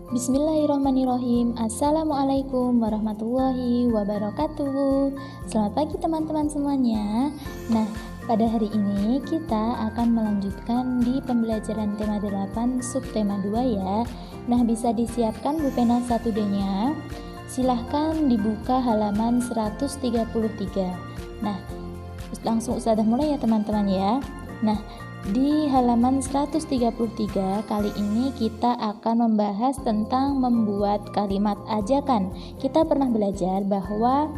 Bismillahirrahmanirrahim. Assalamualaikum warahmatullahi wabarakatuh. Selamat pagi teman-teman semuanya. Nah, pada hari ini kita akan melanjutkan di pembelajaran tema 8 subtema 2 ya. Nah, bisa disiapkan pulpen 1D-nya. Silahkan dibuka halaman 133. Nah, langsung Ustazah mulai ya teman-teman ya. Nah, di halaman 133 kali ini kita akan membahas tentang membuat kalimat ajakan. Kita pernah belajar bahwa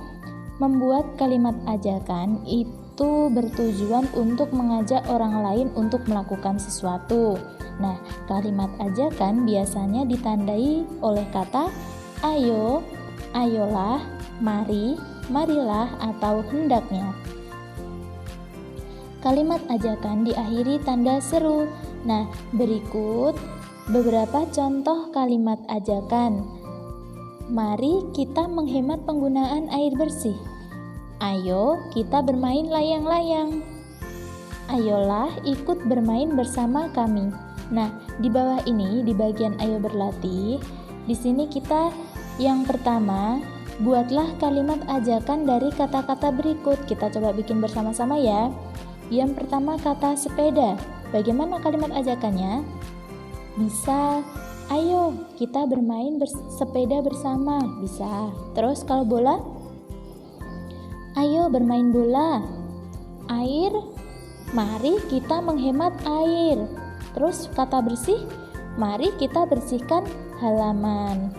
membuat kalimat ajakan itu bertujuan untuk mengajak orang lain untuk melakukan sesuatu. Nah, kalimat ajakan biasanya ditandai oleh kata ayo, ayolah, mari, marilah, atau hendaknya. Kalimat ajakan diakhiri tanda seru. Nah, berikut beberapa contoh kalimat ajakan. Mari kita menghemat penggunaan air bersih. Ayo kita bermain layang-layang. Ayolah ikut bermain bersama kami. Nah, di bawah ini di bagian ayo berlatih, di sini kita yang pertama buatlah kalimat ajakan dari kata-kata berikut. Kita coba bikin bersama-sama ya. Yang pertama kata sepeda. Bagaimana kalimat ajakannya? Bisa, ayo kita bermain sepeda bersama. Bisa. Terus kalau bola? Ayo bermain bola. Air? Mari kita menghemat air. Terus kata bersih? Mari kita bersihkan halaman.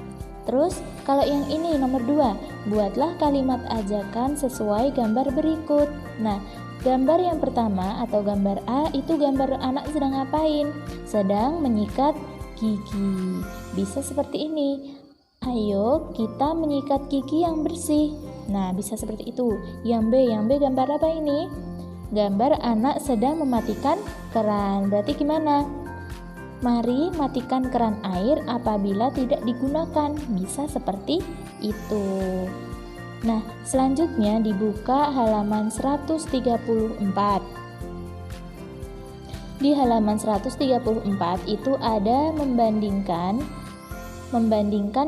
Terus kalau yang ini nomor 2, buatlah kalimat ajakan sesuai gambar berikut. Nah, gambar yang pertama atau gambar A itu gambar anak sedang ngapain? Sedang menyikat gigi. Bisa seperti ini. Ayo kita menyikat gigi yang bersih. Nah, bisa seperti itu. Yang B gambar apa ini? Gambar anak sedang mematikan keran. Berarti gimana? Mari matikan keran air apabila tidak digunakan. Bisa seperti itu. Nah, selanjutnya dibuka halaman 134. Di halaman 134 itu ada membandingkan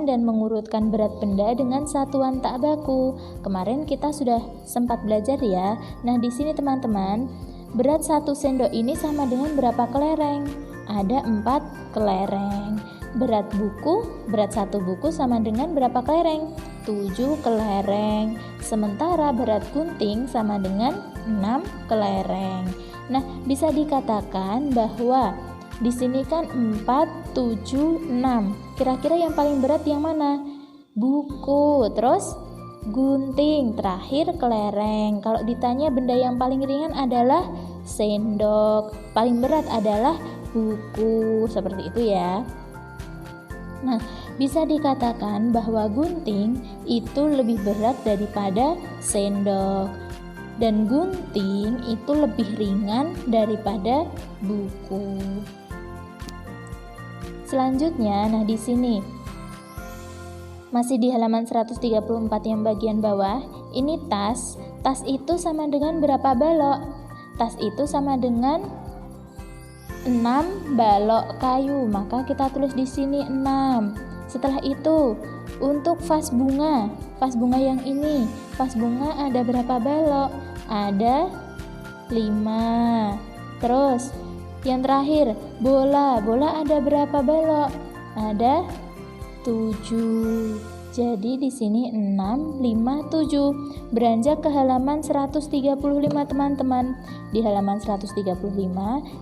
dan mengurutkan berat benda dengan satuan tak baku. Kemarin kita sudah sempat belajar ya. Nah, di sini teman-teman, berat 1 sendok ini sama dengan berapa kelereng? Ada 4 kelereng. Berat 1 buku sama dengan berapa kelereng? 7 kelereng. Sementara berat gunting sama dengan 6 kelereng. Nah, bisa dikatakan bahwa di sini kan 4, 7, 6. Kira-kira yang paling berat yang mana? Buku, terus gunting, terakhir kelereng. Kalau ditanya benda yang paling ringan adalah sendok, paling berat adalah buku. Seperti itu ya. Nah, bisa dikatakan bahwa gunting itu lebih berat daripada sendok dan gunting itu lebih ringan daripada buku. Selanjutnya, nah di sini masih di halaman 134 yang bagian bawah, ini tas. Tas itu sama dengan berapa balok? Tas itu sama dengan 6 balok kayu, maka kita tulis di sini 6. Setelah itu, untuk vas bunga yang ini, vas bunga ada berapa balok? Ada 5. Terus, yang terakhir, bola ada berapa balok? Ada 7. Jadi di sini 6, 5, 7. Beranjak ke halaman 135 teman-teman. Di halaman 135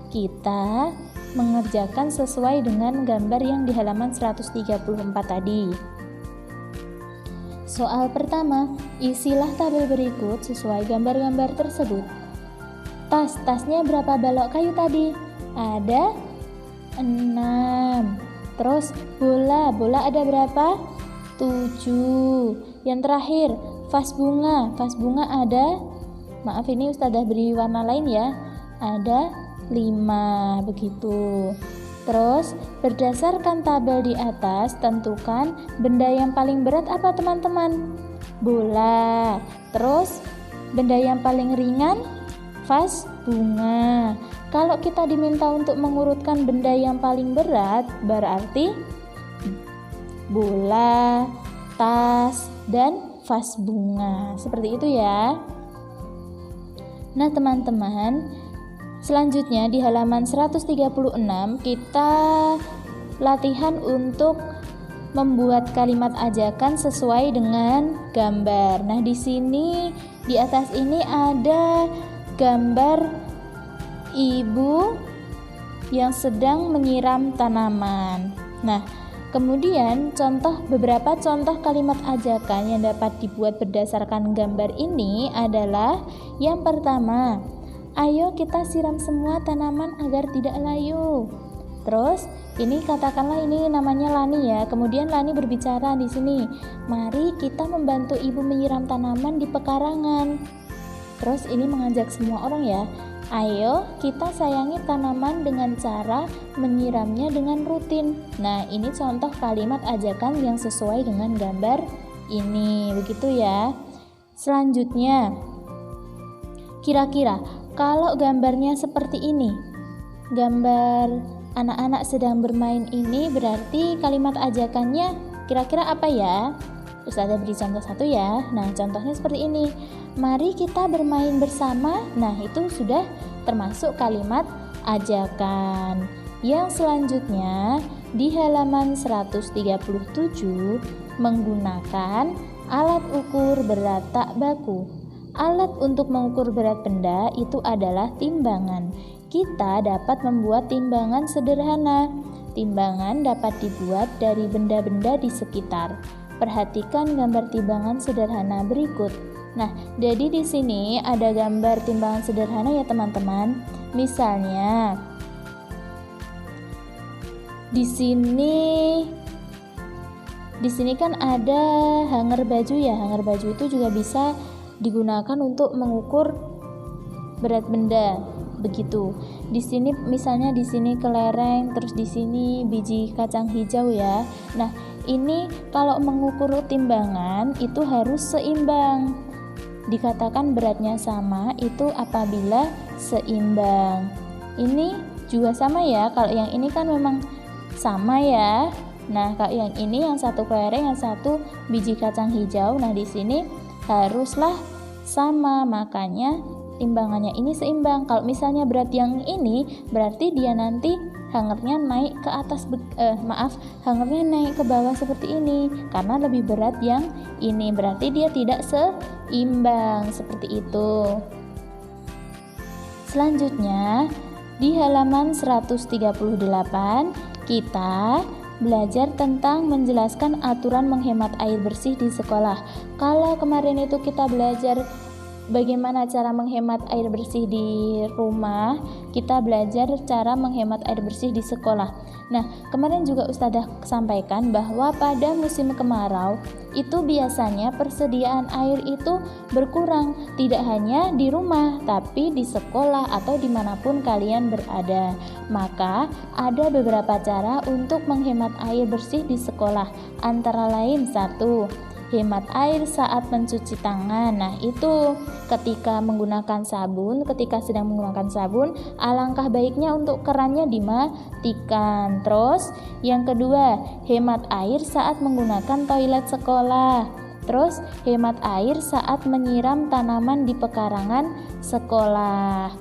kita mengerjakan sesuai dengan gambar yang di halaman 134 tadi. Soal pertama, isilah tabel berikut sesuai gambar-gambar tersebut. Tasnya berapa balok kayu tadi? Ada 6. Terus bola ada berapa? 7. Yang terakhir, vas bunga ada, maaf ini Ustazah beri warna lain ya, ada 5 begitu. Terus berdasarkan tabel di atas tentukan benda yang paling berat apa teman-teman? Bola. Terus benda yang paling ringan? Vas bunga. Kalau kita diminta untuk mengurutkan benda yang paling berat, berarti bola, tas, dan vas bunga. Seperti itu ya. Nah teman-teman, selanjutnya di halaman 136 kita latihan untuk membuat kalimat ajakan sesuai dengan gambar. Nah, di sini di atas ini ada gambar ibu yang sedang menyiram tanaman. Nah, kemudian beberapa contoh kalimat ajakan yang dapat dibuat berdasarkan gambar ini adalah yang pertama, ayo kita siram semua tanaman agar tidak layu. Terus ini katakanlah ini namanya Lani ya. Kemudian Lani berbicara di sini, mari kita membantu ibu menyiram tanaman di pekarangan. Terus ini mengajak semua orang ya, ayo kita sayangi tanaman dengan cara menyiramnya dengan rutin. Nah ini contoh kalimat ajakan yang sesuai dengan gambar ini, begitu ya. Selanjutnya, kira-kira kalau gambarnya seperti ini, gambar anak-anak sedang bermain ini, berarti kalimat ajakannya kira-kira apa ya? Ustazah beri contoh satu ya. Nah contohnya seperti ini, mari kita bermain bersama. Nah itu sudah termasuk kalimat ajakan. Yang selanjutnya di halaman 137 menggunakan alat ukur berat tak baku. Alat untuk mengukur berat benda itu adalah timbangan. Kita dapat membuat timbangan sederhana. Timbangan dapat dibuat dari benda-benda di sekitar. Perhatikan gambar timbangan sederhana berikut. Nah, jadi di sini ada gambar timbangan sederhana ya teman-teman. Misalnya di sini kan ada hanger baju ya. Hanger baju itu juga bisa digunakan untuk mengukur berat benda. Begitu. Di sini misalnya di sini kelereng, terus di sini biji kacang hijau ya. Nah, ini kalau mengukur timbangan itu harus seimbang. Dikatakan beratnya sama itu apabila seimbang. Ini juga sama ya. Kalau yang ini kan memang sama ya. Nah, kalau yang ini yang satu kelereng, yang satu biji kacang hijau. Nah, di sini haruslah sama, makanya timbangannya ini seimbang. Kalau misalnya berat yang ini, berarti dia nanti hangernya naik ke atas, hangernya naik ke bawah seperti ini, karena lebih berat yang ini, berarti dia tidak seimbang, seperti itu. Selanjutnya, di halaman 138, kita belajar tentang menjelaskan aturan menghemat air bersih di sekolah. Kalau kemarin itu kita belajar bagaimana cara menghemat air bersih di rumah, kita belajar cara menghemat air bersih di sekolah. Nah, kemarin juga Ustazah sampaikan bahwa pada musim kemarau itu biasanya persediaan air itu berkurang, tidak hanya di rumah, tapi di sekolah atau dimanapun kalian berada. Maka ada beberapa cara untuk menghemat air bersih di sekolah, antara lain 1. Hemat air saat mencuci tangan. Nah, itu ketika sedang menggunakan sabun, alangkah baiknya untuk kerannya dimatikan. Terus, yang kedua, hemat air saat menggunakan toilet sekolah. Terus, hemat air saat menyiram tanaman di pekarangan sekolah.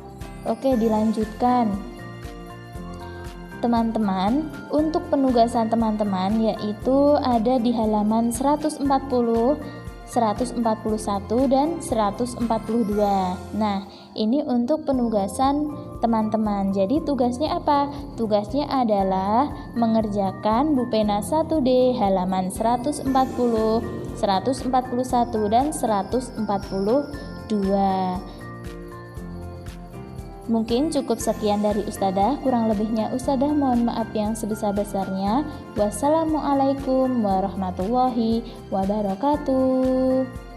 Oke, dilanjutkan. Teman-teman, untuk penugasan teman-teman yaitu ada di halaman 140, 141 dan 142. Nah, ini untuk penugasan teman-teman. Jadi tugasnya apa? Tugasnya adalah mengerjakan Bupena 1D halaman 140, 141 dan 142. Mungkin cukup sekian dari Ustazah, kurang lebihnya Ustazah mohon maaf yang sebesar-besarnya. Wassalamualaikum warahmatullahi wabarakatuh.